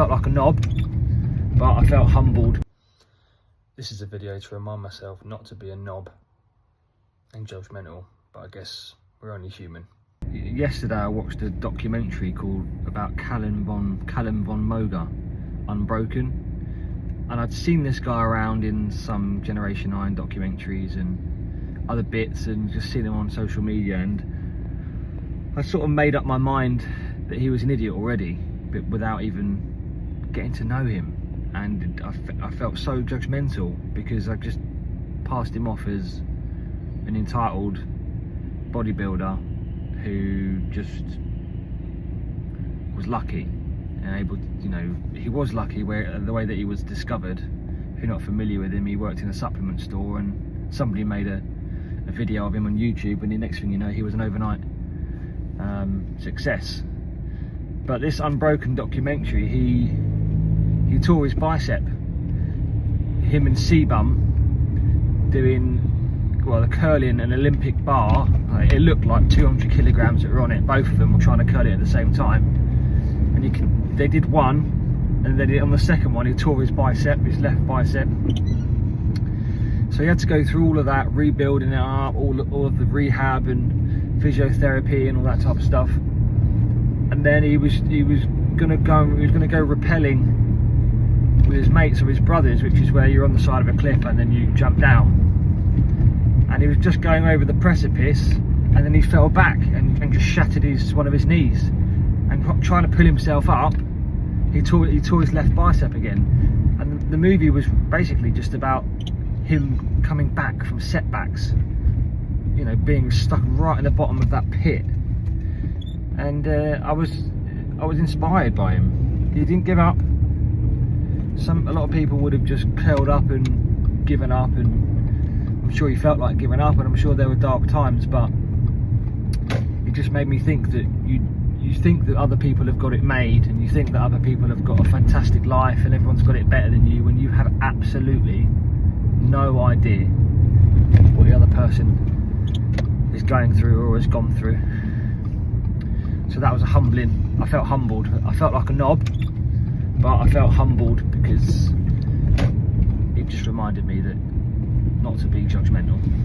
felt like a knob, but I felt humbled. This is a video to remind myself not to be a knob and judgmental, but I guess we're only human. Yesterday I watched a documentary about Calum von Moger, Unbroken, and I'd seen this guy around in some Generation 9 documentaries and other bits, and just seen him on social media, and I sort of made up my mind that he was an idiot already, but without even getting to know him. And I felt so judgmental because I just passed him off as an entitled bodybuilder who just was lucky and able to, you know, he was lucky the way that he was discovered. If you're not familiar with him, he worked in a supplement store and somebody made a video of him on YouTube, and the next thing you know, he was an overnight success. But this Unbroken documentary, he tore his bicep. Him and Sebum doing, well, curling an Olympic bar. It looked like 200 kilograms that were on it. Both of them were trying to curl it at the same time. And they did one, and then on the second one, he tore his bicep, his left bicep. So he had to go through all of that, rebuilding it up, all of the rehab and physiotherapy and all that type of stuff. And then he was gonna go rappelling with his mates or his brothers, which is where you're on the side of a cliff and then you jump down. And he was just going over the precipice, and then he fell back and just shattered one of his knees. And trying to pull himself up, he tore his left bicep again. And the movie was basically just about him coming back from setbacks, you know, being stuck right in the bottom of that pit. And I was inspired by him. He didn't give up. A lot of people would have just curled up and given up, and I'm sure he felt like giving up, and I'm sure there were dark times, but it just made me think that you think that other people have got it made, and you think that other people have got a fantastic life and everyone's got it better than you, when you have absolutely no idea what the other person is going through or has gone through. So that was I felt humbled. I felt like a knob, but I felt humbled because it just reminded me that not to be judgmental.